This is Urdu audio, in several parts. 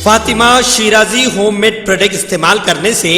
Fatima Shirazi home made product استعمال کرنے سے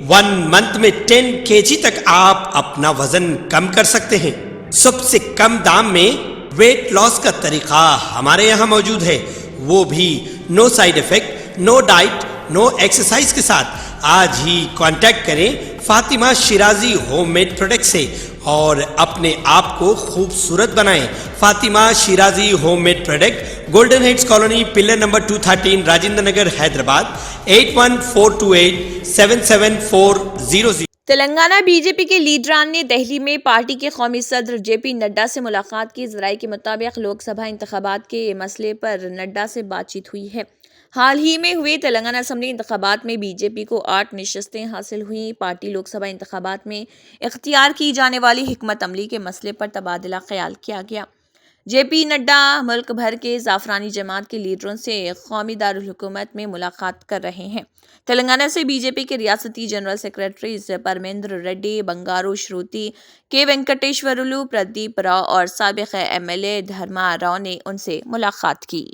1 منتھ میں 10 kg تک آپ اپنا وزن کم کر سکتے ہیں۔ سب سے کم دام میں ویٹ لاس کا طریقہ ہمارے یہاں موجود ہے، وہ بھی no side effect, no diet, no exercise کے ساتھ۔ آج ہی کانٹیکٹ کریں Fatima Shirazi home made product سے اور اپنے آپ کو خوبصورت بنائیں۔ Fatima Shirazi home made product, golden heights colony, pillar number 213، Rajendra Nagar, Hyderabad, 8142877400۔ Telangana B J P کے لیڈران نے دہلی میں پارٹی کے قومی صدر جے پی نڈا سے ملاقات کی۔ ذرائع کے مطابق لوک سبھا انتخابات کے مسئلے پر نڈا سے بات چیت ہوئی ہے۔ حال ہی میں ہوئے تلنگانہ اسمبلی انتخابات میں بی جے پی کو 8 نشستیں حاصل ہوئیں۔ پارٹی لوک سبھا انتخابات میں اختیار کی جانے والی حکمت عملی کے مسئلے پر تبادلہ خیال کیا گیا۔ جے پی نڈا ملک بھر کے زعفرانی جماعت کے لیڈروں سے قومی دارالحکومت میں ملاقات کر رہے ہیں۔ تلنگانہ سے بی جے پی کے ریاستی general secretaries Premender Reddy, Bangaru Shruti, K Venkateshwarlu, Pradeep Rao اور سابق M L A Dharma Rao نے ان سے ملاقات کی۔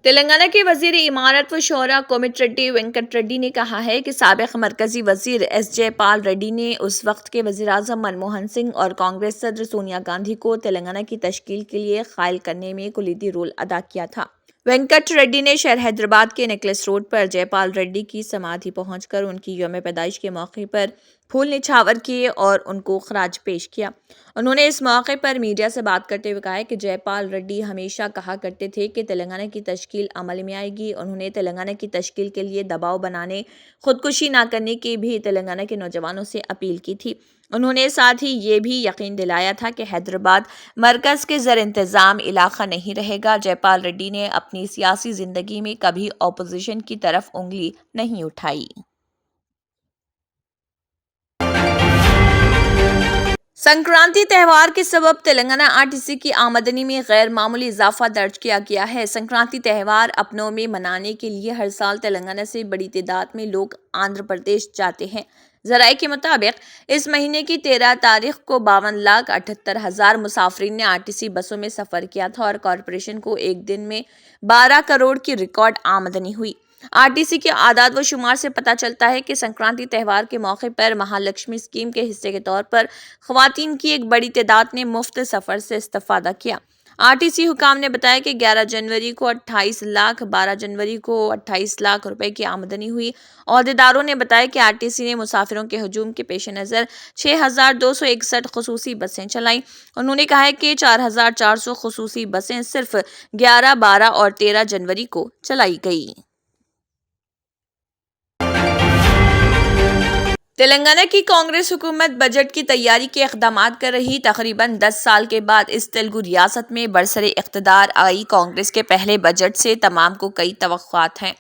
تلنگانہ کے وزیر امارت و شورا کومٹ ریڈی وینکٹ ریڈی نے کہا ہے کہ سابق مرکزی وزیر ایس جے پال ریڈی نے اس وقت کے وزیر اعظم منموہن سنگھ اور کانگریس صدر سونیا گاندھی کو تلنگانہ کی تشکیل کے لیے قائل کرنے میں کلیدی رول ادا کیا تھا۔ وینکٹ ریڈی نے شہر حیدرآباد کے نیکلس روڈ پر جے پال ریڈی کی سمادھی پہنچ کر ان کی یوم پیدائش کے موقع پر پھول نچھاور کیے اور ان کو خراج پیش کیا۔ انہوں نے اس موقع پر میڈیا سے بات کرتے ہوئے کہا کہ جے پال ریڈی ہمیشہ کہا کرتے تھے کہ تلنگانہ کی تشکیل عمل میں آئے گی۔ انہوں نے تلنگانہ کی تشکیل کے لیے دباؤ بنانے، خودکشی نہ کرنے کی بھی تلنگانہ کے نوجوانوں سے اپیل کی تھی۔ انہوں نے ساتھ ہی یہ بھی یقین دلایا تھا کہ حیدرآباد مرکز کے زیر انتظام علاقہ نہیں رہے گا۔ جے پال ریڈی نے اپنی سیاسی زندگی میں کبھی اپوزیشن کی طرف انگلی نہیں اٹھائی۔ سنکرانتی تہوار کے سبب تلنگانہ آرٹیسی کی آمدنی میں غیر معمولی اضافہ درج کیا گیا ہے۔ سنکرانتی تہوار اپنوں میں منانے کے لیے ہر سال تلنگانہ سے بڑی تعداد میں لوگ آندھرا پردیش جاتے ہیں۔ ذرائع کے مطابق اس مہینے کی 13 تاریخ کو 52,78,000 مسافرین نے آرٹیسی بسوں میں سفر کیا تھا اور کارپوریشن کو ایک دن میں 12 کروڑ کی ریکارڈ آمدنی ہوئی۔ آرٹیسی کے اعداد و شمار سے پتہ چلتا ہے کہ سنکرانتی تہوار کے موقع پر مہالکشمی اسکیم کے حصے کے طور پر خواتین کی ایک بڑی تعداد نے مفت سفر سے استفادہ کیا۔ آرٹیسی حکام نے بتایا کہ 11 جنوری کو 28 لاکھ، 12 جنوری کو 28 لاکھ روپے کی آمدنی ہوئی۔ عہدیداروں نے بتایا کہ آرٹیسی نے مسافروں کے ہجوم کے پیش نظر 6,261 خصوصی بسیں چلائیں۔ انہوں نے کہا کہ 4,400 خصوصی بسیں صرف 11، 12 اور 13 جنوری کو چلائی گئی۔ تلنگانہ کی کانگریس حکومت بجٹ کی تیاری کے اقدامات کر رہی۔ تقریباً 10 سال کے بعد اس تلگو ریاست میں برسر اقتدار آئی کانگریس کے پہلے بجٹ سے تمام کو کئی توقعات ہیں۔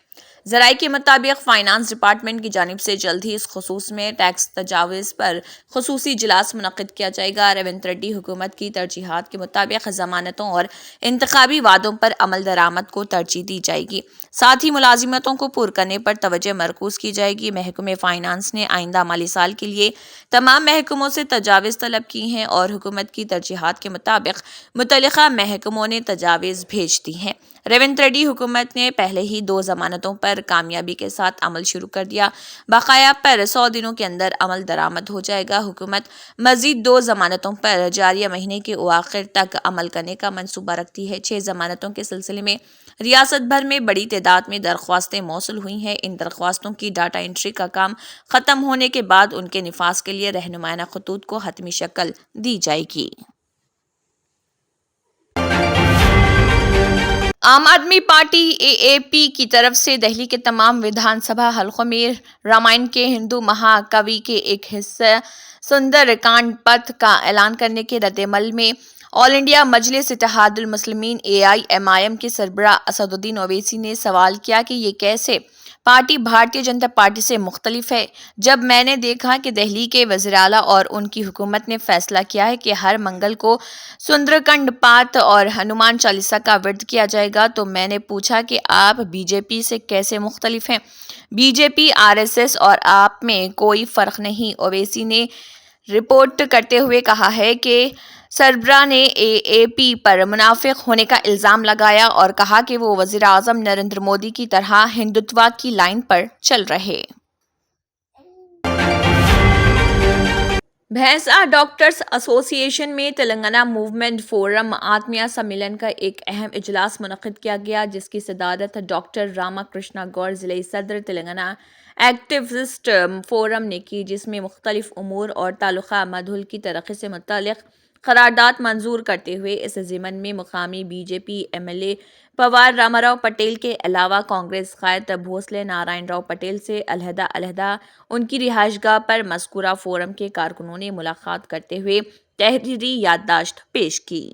ذرائع کے مطابق فائنانس ڈپارٹمنٹ کی جانب سے جلد ہی اس خصوص میں ٹیکس تجاوز پر خصوصی اجلاس منعقد کیا جائے گا۔ ریونت ریڈی حکومت کی ترجیحات کے مطابق ضمانتوں اور انتخابی وعدوں پر عمل درآمد کو ترجیح دی جائے گی، ساتھ ہی ملازمتوں کو پُر کرنے پر توجہ مرکوز کی جائے گی۔ محکمہ فائنانس نے آئندہ مالی سال کے لیے تمام محکموں سے تجاویز طلب کی ہیں اور حکومت کی ترجیحات کے مطابق متعلقہ محکموں نے تجاویز بھیج دی ہیں۔ ریونت ریڈی حکومت نے پہلے ہی 2 ضمانتوں پر کامیابی کے ساتھ عمل شروع کر دیا، بقایا پر 100 دنوں کے اندر عمل درآمد ہو جائے گا۔ حکومت مزید 2 ضمانتوں پر جاریہ مہینے کے اواخر تک عمل کرنے کا منصوبہ رکھتی ہے۔ 6 ضمانتوں کے سلسلے میں ریاست بھر میں بڑی تعداد میں درخواستیں موصول ہوئی ہیں۔ ان درخواستوں کی ڈاٹا انٹری کا کام ختم ہونے کے بعد ان کے نفاذ کے لیے رہنمائانہ خطوط کو حتمی شکل دی جائے گی۔ عام آدمی پارٹی اے اے پی کی طرف سے دہلی کے تمام ودھان سبھا حلقوں میں رامائن کے ہندو مہا کاوی کے ایک حصہ سندر کانڈ پتھ کا اعلان کرنے کے رد عمل میں آل انڈیا مجلس اتحاد المسلمین اے آئی ایم آئی ایم کے سربراہ اسد الدین اویسی نے سوال کیا کہ یہ کیسے پارٹی بھارتیہ جنتا پارٹی سے مختلف ہے، جب میں نے دیکھا کہ دہلی کے وزیر اعلیٰ اور ان کی حکومت نے فیصلہ کیا ہے کہ ہر منگل کو سندر کنڈ پاتھ اور ہنومان چالیسا کا ورد کیا جائے گا، تو میں نے پوچھا کہ آپ بی جے پی سے کیسے مختلف ہیں؟ Be J P, R S S اور آپ میں کوئی فرق نہیں۔ اویسی نے رپورٹ کرتے ہوئے کہا ہے کہ سربراہ نے اے پی پر منافق ہونے کا الزام لگایا اور کہا کہ وہ وزیر اعظم نریندر مودی کی طرح ہندوتوا کی لائن پر چل رہے۔ بھینسا ڈاکٹرز ایسوسی ایشن میں تلنگانہ موومنٹ فورم آتمیہ سمیلن کا ایک اہم اجلاس منعقد کیا گیا، جس کی صدارت ڈاکٹر راما کرشنا گور، ضلعی صدر تلنگانہ ایکٹیوسٹ فورم نے کی، جس میں مختلف امور اور تعلقہ مدھول کی ترقی سے متعلق قرارداد منظور کرتے ہوئے اس ضمن میں مقامی B J P M L A Pawar Rama Rao Patel کے علاوہ کانگریس قائد بھوسلے نارائن راؤ پٹیل سے علیحدہ ان کی رہائش گاہ پر مذکورہ فورم کے کارکنوں نے ملاقات کرتے ہوئے تحریری یادداشت پیش کی۔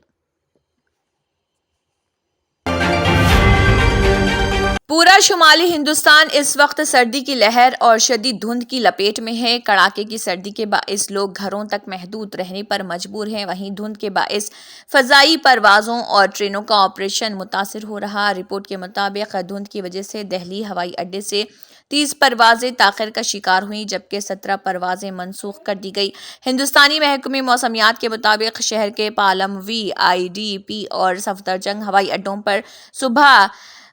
پورا شمالی ہندوستان اس وقت سردی کی لہر اور شدید دھند کی لپیٹ میں ہے۔ کڑاکے کی سردی کے باعث لوگ گھروں تک محدود رہنے پر مجبور ہیں، وہیں دھند کے باعث فضائی پروازوں اور ٹرینوں کا آپریشن متاثر ہو رہا۔ رپورٹ کے مطابق دھند کی وجہ سے دہلی ہوائی اڈے سے 30 پروازیں تاخیر کا شکار ہوئیں، جبکہ 17 پروازیں منسوخ کر دی گئی۔ ہندوستانی محکمہ موسمیات کے مطابق شہر کے palm, we I D P اور صفدرجنگ ہوائی اڈوں پر صبح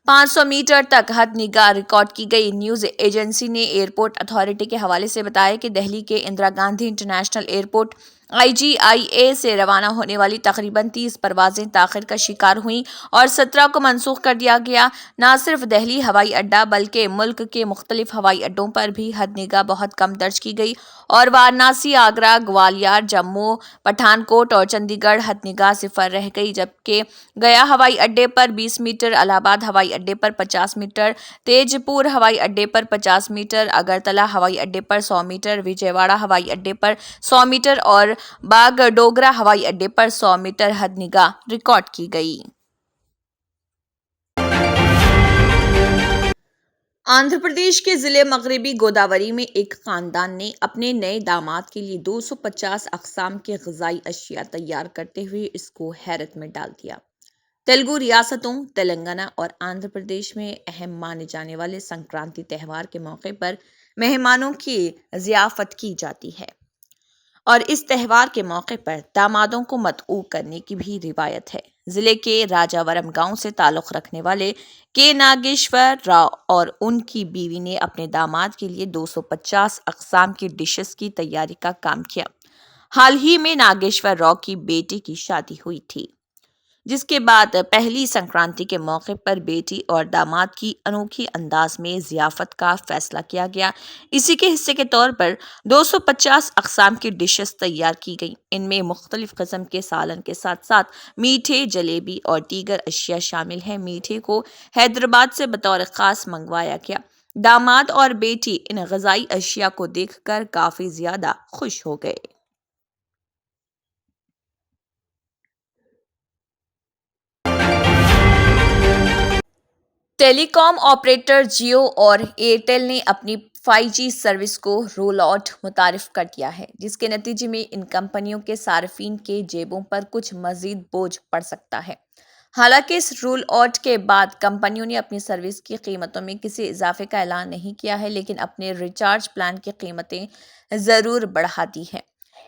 500 میٹر تک حد نگاہ ریکارڈ کی گئی۔ نیوز ایجنسی نے ایئرپورٹ اتھارٹی کے حوالے سے بتایا کہ دہلی کے Indira Gandhi international airport IGIA سے روانہ ہونے والی تقریباً 30 پروازیں تاخیر کا شکار ہوئیں اور 17 کو منسوخ کر دیا گیا۔ نہ صرف دہلی ہوائی اڈہ بلکہ ملک کے مختلف ہوائی اڈوں پر بھی حد نگاہ بہت کم درج کی گئی اور وارانسی، آگرہ، گوالیار، جموں، پٹھان کوٹ اور چندی گڑھ حد نگاہ 0 رہ گئی، جبکہ گیا ہوائی اڈے پر 20 میٹر، الہ آباد ہوائی اڈے پر 50 میٹر، تیج پور ہوائی اڈے پر 50 میٹر، اگرتلہ ہوائی اڈے پر 100 میٹر، وجے واڑہ ہوائی اڈے پر 100 میٹر اور باغ ڈوگرا ہوائی اڈے پر 100 میٹر حد نگاہ ریکارڈ کی گئی۔ آندھرا پردیش کے ضلع مغربی گوداوری میں ایک خاندان نے اپنے نئے داماد کے لیے 250 اقسام کے غذائی اشیاء تیار کرتے ہوئے اس کو حیرت میں ڈال دیا۔ تیلگو ریاستوں تلنگانہ اور آندھرا پردیش میں اہم مانے جانے والے سنکرانتی تہوار کے موقع پر مہمانوں کی ضیافت کی جاتی ہے اور اس تہوار کے موقع پر دامادوں کو مدعو کرنے کی بھی روایت ہے۔ ضلع کے راجاورم گاؤں سے تعلق رکھنے والے کے ناگیشور راؤ اور ان کی بیوی نے اپنے داماد کے لیے 250 اقسام کی ڈشز کی تیاری کا کام کیا۔ حال ہی میں ناگیشور راؤ کی بیٹی کی شادی ہوئی تھی، جس کے بعد پہلی سنکرانتی کے موقع پر بیٹی اور داماد کی انوکھی انداز میں ضیافت کا فیصلہ کیا گیا۔ اسی کے حصے کے طور پر 250 اقسام کی ڈشز تیار کی گئیں۔ ان میں مختلف قسم کے سالن کے ساتھ ساتھ میٹھے، جلیبی اور دیگر اشیاء شامل ہیں۔ میٹھے کو حیدرآباد سے بطور خاص منگوایا گیا۔ داماد اور بیٹی ان غذائی اشیاء کو دیکھ کر کافی زیادہ خوش ہو گئے۔ ٹیلی کام آپریٹر جیو اور ایئرٹیل نے اپنی 5G سروس کو رول آؤٹ متعارف کر دیا ہے، جس کے نتیجے میں ان کمپنیوں کے صارفین کے جیبوں پر کچھ مزید بوجھ پڑ سکتا ہے۔ حالانکہ اس رول آؤٹ کے بعد کمپنیوں نے اپنی سروس کی قیمتوں میں کسی اضافے کا اعلان نہیں کیا ہے، لیکن اپنے ریچارج پلان کی قیمتیں ضرور بڑھا دی ہیں۔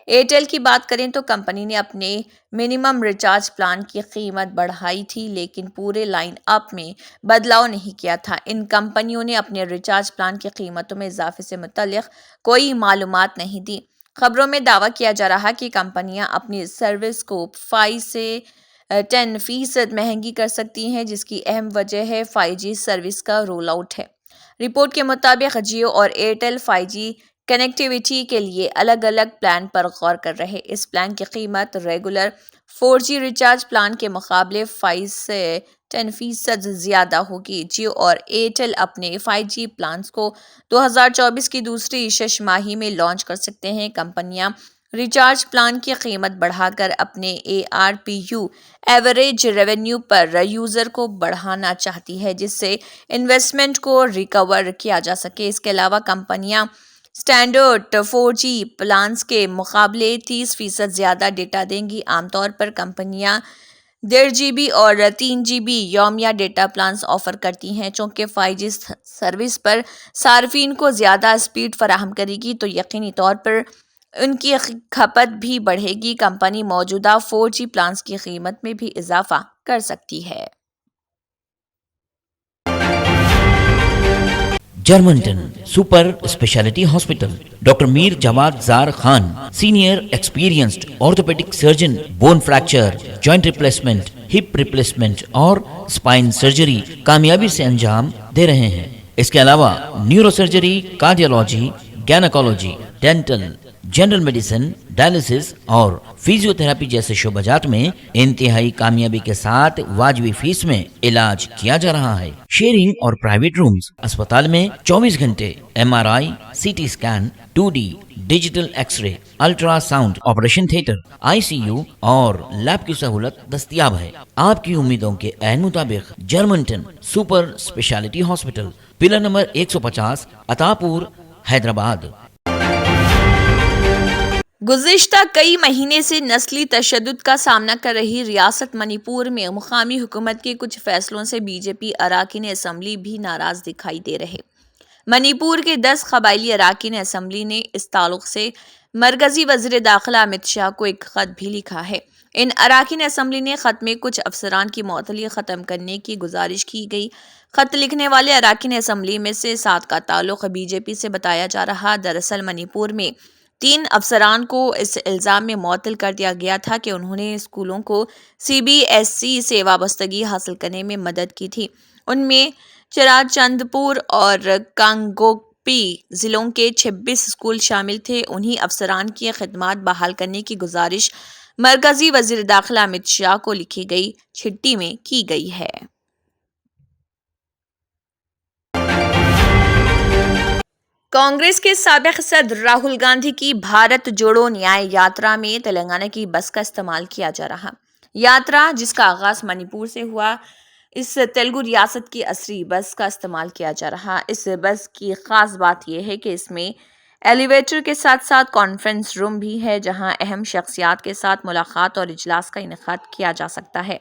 ایئرٹیل کی بات کریں تو کمپنی نے اپنے منیمم ریچارج پلان کی قیمت بڑھائی تھی، لیکن پورے لائن اپ میں بدلاؤ نہیں کیا تھا۔ ان کمپنیوں نے اپنے ریچارج پلان کی قیمتوں میں اضافے سے متعلق کوئی معلومات نہیں دی۔ خبروں میں دعویٰ کیا جا رہا ہے کہ کمپنیاں اپنی سروس کو 5 سے 10% مہنگی کر سکتی ہیں، جس کی اہم وجہ ہے 5G سروس کا رول آؤٹ ہے۔ رپورٹ کے مطابق جیو اور ایئرٹیل 5G کنیکٹیویٹی کے لیے الگ الگ پلان پر غور کر رہے۔ اس پلان کی قیمت ریگولر 4G ریچارج پلان کے مقابلے 5 سے 10% زیادہ ہوگی۔ جیو اور ایئرٹیل اپنے 5G پلانز کو 2024 کی دوسری شش ماہی میں لانچ کر سکتے ہیں۔ کمپنیاں ریچارج پلان کی قیمت بڑھا کر اپنے ARPU ایوریج ریونیو پر یوزر کو بڑھانا چاہتی ہے، جس سے انویسٹمنٹ کو ریکور کیا جا سکے۔ اس کے علاوہ کمپنیاں اسٹینڈرڈ 4G پلانز کے مقابلے 30% زیادہ ڈیٹا دیں گی۔ عام طور پر کمپنیاں 1.5 GB اور 3 GB یومیہ ڈیٹا پلانز آفر کرتی ہیں۔ چونکہ 5G سروس پر صارفین کو زیادہ اسپیڈ فراہم کرے گی، تو یقینی طور پر ان کی کھپت بھی بڑھے گی۔ کمپنی موجودہ 4G پلانز کی قیمت میں بھی اضافہ کر سکتی ہے۔ جرمنٹن super speciality hospital, doctor Mir Jawad Zar Khan, senior experienced orthopaedic surgeon, bone fracture, joint replacement, hip replacement اور اسپائن سرجری کامیابی سے انجام دے رہے ہیں۔ اس کے علاوہ neuro surgery, cardiology, gynaecology, dental, general medicine, dialysis اور فزیو تھراپی جیسے شعبہ جات میں انتہائی کامیابی کے ساتھ واجبی فیس میں علاج کیا جا رہا ہے۔ شیئرنگ اور پرائیویٹ رومز، اسپتال میں 24 گھنٹے MRI، CT scan, 2D digital X ray, ultra sound, operation theatre, ICU اور لیب کی سہولت دستیاب ہے۔ آپ کی امیدوں کے عین مطابق جرمنٹن super speciality hospital, pillar number 150، Attapur, Hyderabad. گزشتہ کئی مہینے سے نسلی تشدد کا سامنا کر رہی ریاست منی پور میں مقامی حکومت کے کچھ فیصلوں سے BJP اراکین اسمبلی بھی ناراض دکھائی دے رہے۔ منی پور کے 10 قبائلی اراکین اسمبلی نے اس تعلق سے مرکزی وزیر داخلہ امت شاہ کو ایک خط بھی لکھا ہے۔ ان اراکین اسمبلی نے خط میں کچھ افسران کی معطلی ختم کرنے کی گزارش کی گئی۔ خط لکھنے والے اراکین اسمبلی میں سے 7 کا تعلق BJP سے بتایا جا رہا۔ دراصل منی پور میں 3 افسران کو اس الزام میں معطل کر دیا گیا تھا کہ انہوں نے اسکولوں کو CBSE سے وابستگی حاصل کرنے میں مدد کی تھی۔ ان میں چراچند پور اور کانگوپی ضلعوں کے 26 اسکول شامل تھے۔ انہی افسران کی خدمات بحال کرنے کی گزارش مرکزی وزیر داخلہ امت شاہ کو لکھی گئی چٹھی میں کی گئی ہے۔ کانگریس کے سابق صدر راہل گاندھی کی بھارت جوڑو نیائے یاترا میں تلنگانہ کی بس کا استعمال کیا جا رہا۔ یاترا جس کا آغاز منی پور سے ہوا، اس تیلگو ریاست کی عصری بس کا استعمال کیا جا رہا۔ اس بس کی خاص بات یہ ہے کہ اس میں ایلیویٹر کے ساتھ ساتھ کانفرنس روم بھی ہے، جہاں اہم شخصیات کے ساتھ ملاقات اور اجلاس کا انعقاد کیا جا سکتا ہے۔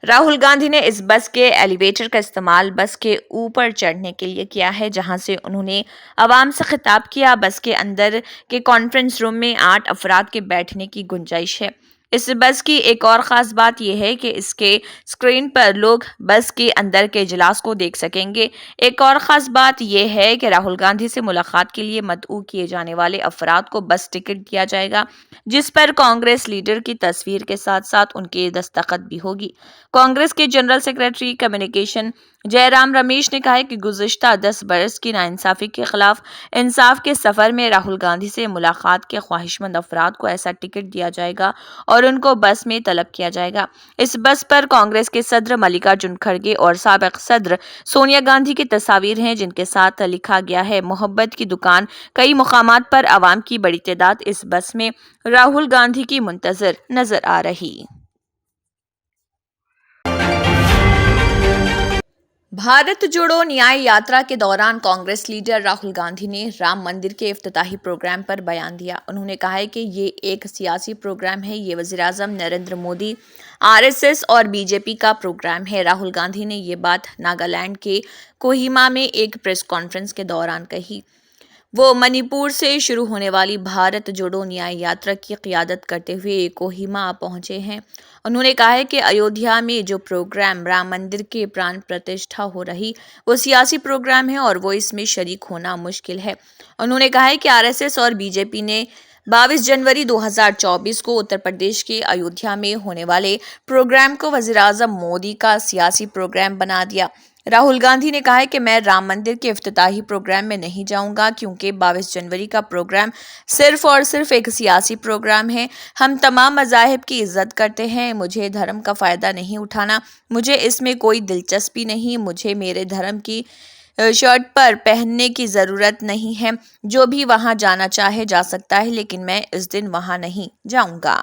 راہل گاندھی نے اس بس کے ایلیویٹر کا استعمال بس کے اوپر چڑھنے کے لیے کیا ہے، جہاں سے انہوں نے عوام سے خطاب کیا۔ بس کے اندر کے کانفرنس روم میں 8 افراد کے بیٹھنے کی گنجائش ہے۔ اس بس کی ایک اور خاص بات یہ ہے کہ اس کے اسکرین پر لوگ بس کے اندر کے اجلاس کو دیکھ سکیں گے۔ ایک اور خاص بات یہ ہے کہ راہل گاندھی سے ملاقات کے لیے مدعو کیے جانے والے افراد کو بس ٹکٹ دیا جائے گا، جس پر کانگریس لیڈر کی تصویر کے ساتھ ساتھ ان کے دستخط بھی ہوگی۔ کانگریس کے جنرل سیکریٹری کمیونیکیشن جے رام رمیش نے کہا ہے کہ گزشتہ 10 برس کی ناانصافی کے خلاف انصاف کے سفر میں راہل گاندھی سے ملاقات کے خواہشمند افراد کو ایسا ٹکٹ دیا جائے گا اور ان کو بس میں طلب کیا جائے گا۔ اس بس پر کانگریس کے صدر ملیکارجن کھڑگے اور سابق صدر سونیا گاندھی کی تصاویر ہیں، جن کے ساتھ لکھا گیا ہے محبت کی دکان۔ کئی مقامات پر عوام کی بڑی تعداد اس بس میں راہل گاندھی کی منتظر نظر آ رہی۔ بھارت جوڑو نیائے یاترا کے دوران کانگریس لیڈر راہل گاندھی نے رام مندر کے افتتاحی پروگرام پر بیان دیا۔ انہوں نے کہا ہے کہ یہ ایک سیاسی پروگرام ہے، یہ وزیراعظم نریندر مودی، RSS اور BJP کا پروگرام ہے۔ راہل گاندھی نے یہ بات ناگالینڈ کے کوہیما میں ایک پریس کانفرنس کے دوران کہی۔ وہ منی پور سے شروع ہونے والی بھارت جوڑو نیائے یاترا کی قیادت کرتے ہوئے کوہیما پہنچے ہیں۔ انہوں نے کہا ہے کہ ایودھیا میں جو پروگرام رام مندر کے پران پرتشٹھا ہو رہی، وہ سیاسی پروگرام ہے اور وہ اس میں شریک ہونا مشکل ہے۔ انہوں نے کہا ہے کہ RSS اور BJP نے 22 جنوری 2024 کو اتر پردیش کے ایودھیا میں ہونے والے پروگرام کو وزیراعظم مودی کا سیاسی پروگرام بنا دیا۔ راہل گاندھی نے کہا ہے کہ میں رام مندر کے افتتاحی پروگرام میں نہیں جاؤں گا، کیونکہ 22 جنوری کا پروگرام صرف اور صرف ایک سیاسی پروگرام ہے۔ ہم تمام مذاہب کی عزت کرتے ہیں، مجھے دھرم کا فائدہ نہیں اٹھانا، مجھے اس میں کوئی دلچسپی نہیں، مجھے میرے دھرم کی شرٹ پر پہننے کی ضرورت نہیں ہے۔ جو بھی وہاں جانا چاہے جا سکتا ہے، لیکن میں اس دن وہاں نہیں جاؤں گا۔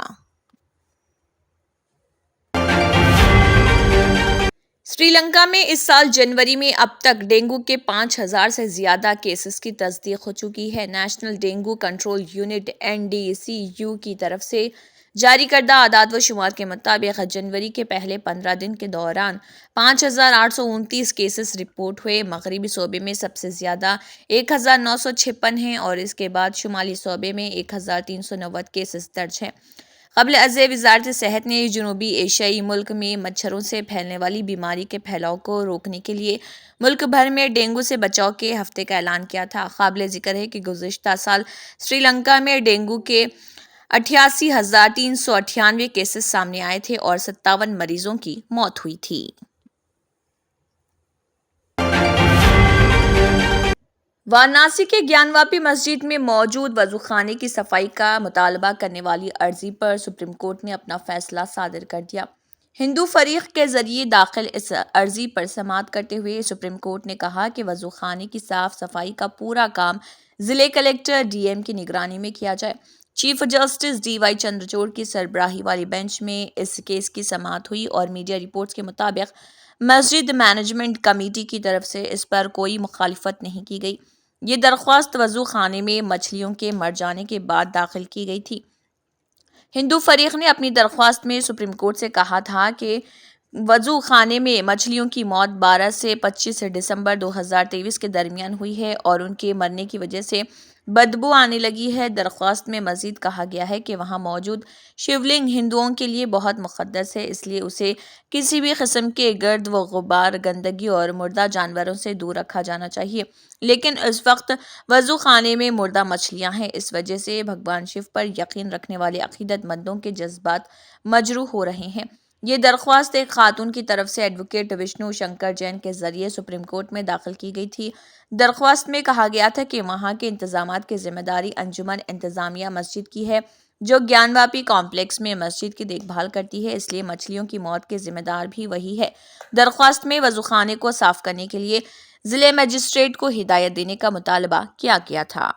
سری لنکا میں اس سال جنوری میں اب تک ڈینگو کے 5000 سے زیادہ کیسز کی تصدیق ہو چکی ہے۔ National dengue control unit NDCU کی طرف سے جاری کردہ اعداد و شمار کے مطابق جنوری کے پہلے 15 دن کے دوران 5,829 کیسز رپورٹ ہوئے۔ مغربی صوبے میں سب سے زیادہ 1,956 ہیں اور اس کے بعد شمالی صوبے میں 1,390 کیسز درج ہیں۔ قبل ازیں وزارت صحت نے جنوبی ایشیائی ملک میں مچھروں سے پھیلنے والی بیماری کے پھیلاؤ کو روکنے کے لیے ملک بھر میں ڈینگو سے بچاؤ کے ہفتے کا اعلان کیا تھا۔ قابل ذکر ہے کہ گزشتہ سال سری لنکا میں ڈینگو کے 88,398 کیسز سامنے آئے تھے اور 57 مریضوں کی موت ہوئی تھی۔ وارانسی کے گیان واپی مسجد میں موجود وضو خانے کی صفائی کا مطالبہ کرنے والی عرضی پر سپریم کورٹ نے اپنا فیصلہ صادر کر دیا۔ ہندو فریق کے ذریعے داخل اس عرضی پر سماعت کرتے ہوئے سپریم کورٹ نے کہا کہ وضو خانے کی صاف صفائی کا پورا کام ضلع کلکٹر ڈی ایم کی نگرانی میں کیا جائے۔ Chief justice D Y Chandrachud کی سربراہی والی بینچ میں اس کیس کی سماعت ہوئی اور میڈیا رپورٹس کے مطابق مسجد مینجمنٹ کمیٹی کی طرف سے اس پر کوئی مخالفت نہیں کی گئی۔ یہ درخواست وضو خانے میں مچھلیوں کے مر جانے کے بعد داخل کی گئی تھی۔ ہندو فریق نے اپنی درخواست میں سپریم کورٹ سے کہا تھا کہ وضو خانے میں مچھلیوں کی موت 12 سے 25 دسمبر 2023 کے درمیان ہوئی ہے اور ان کے مرنے کی وجہ سے بدبو آنے لگی ہے۔ درخواست میں مزید کہا گیا ہے کہ وہاں موجود شیولنگ ہندوؤں کے لیے بہت مقدس ہے، اس لیے اسے کسی بھی قسم کے گرد و غبار، گندگی اور مردہ جانوروں سے دور رکھا جانا چاہیے، لیکن اس وقت وضو خانے میں مردہ مچھلیاں ہیں، اس وجہ سے بھگوان شیو پر یقین رکھنے والے عقیدت مندوں کے جذبات مجروح ہو رہے ہیں۔ یہ درخواست ایک خاتون کی طرف سے ایڈوکیٹ وشنو شنکر جین کے ذریعے سپریم کورٹ میں داخل کی گئی تھی۔ درخواست میں کہا گیا تھا کہ وہاں کے انتظامات کی ذمہ داری انجمن انتظامیہ مسجد کی ہے، جو گیان واپی کمپلیکس میں مسجد کی دیکھ بھال کرتی ہے، اس لیے مچھلیوں کی موت کے ذمہ دار بھی وہی ہے۔ درخواست میں وضو خانے کو صاف کرنے کے لیے ضلع مجسٹریٹ کو ہدایت دینے کا مطالبہ کیا گیا تھا۔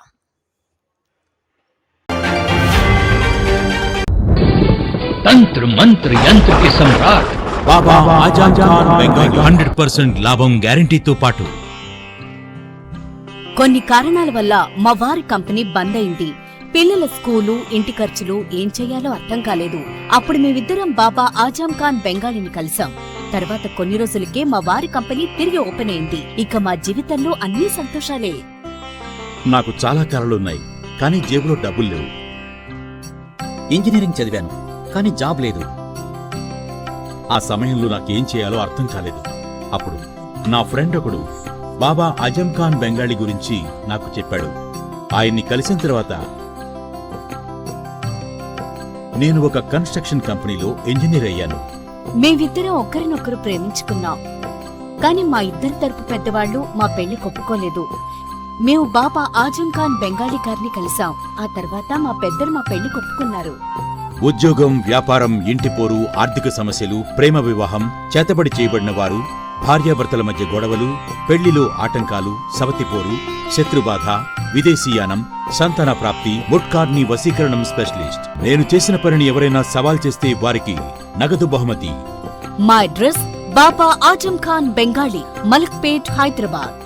తంత్ర మంత్ర యంత్ర కి సమ్రాట్ బాబా ఆజాం ఖాన్ బెంగాలీ 100% లాభం గ్యారంటీతో పాటు కొన్ని కారణాల వల్ల మా వారి కంపెనీ బంద్ అయింది. పిల్లల స్కూలు, ఇంటి ఖర్చులు ఏం చెయ్యాలో అర్థం కాలేదు. అప్పుడు మేమిద్దరం బాబా ఆజాం ఖాన్ బెంగాలీని కలిసాం. తర్వాత కొన్ని రోజులకే మా వారి కంపెనీ తిరిగి ఓపెన్ అయింది. ఇక మా జీవితంలో అన్ని సంతోషాలే. నాకు చాలా కలలున్నాయి, కానీ జేబులో డబ్బులు లేవు. ఇంజనీరింగ్ చదివాను, కానీ జాబ్ లేదు. ఆ సమయంలో నాకేం చేయాలో అర్థం కాలేదు. అప్పుడు నా ఫ్రెండ్ ఒకడు బాబా ఆజం ఖాన్ బెంగాలీ గురించి నాకు చెప్పాడు. ఆయన్ని కలిసిన తర్వాత నేను ఒక కన్స్ట్రక్షన్ కంపెనీలో ఇంజనీర్ అయ్యాను. మేమిద్దరం ఒకరినొకరు ప్రేమించుకున్నాం, కానీ మా ఇద్దరి తరపు పెద్దవాళ్లు మా పెళ్లి ఒప్పుకోలేదు. మేము బాబా ఆజం ఖాన్ బెంగాలీ గారిని కలిసాం. ఆ తర్వాత మా పెద్దలు మా పెళ్లి ఒప్పుకున్నారు. ఉద్యోగం, వ్యాపారం, ఇంటి పోరు, ఆర్థిక సమస్యలు, ప్రేమ వివాహం, చేతబడి చేయబడిన వారు, భార్యాభర్తల మధ్య గొడవలు, పెళ్లిలో ఆటంకాలు, సవతిపోరు, శత్రుబాధ, విదేశీయానం, సంతాన ప్రాప్తి, ముట్కార్ని వశీకరణం స్పెషలిస్ట్. నేను చేసిన పనిని ఎవరైనా సవాల్ చేస్తే వారికి నగదు బహుమతి. మా అడ్రస్ బాబా ఆజం ఖాన్ బెంగాలీ, మలక్పేట్, హైదరాబాద్.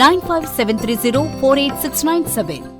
9573048697।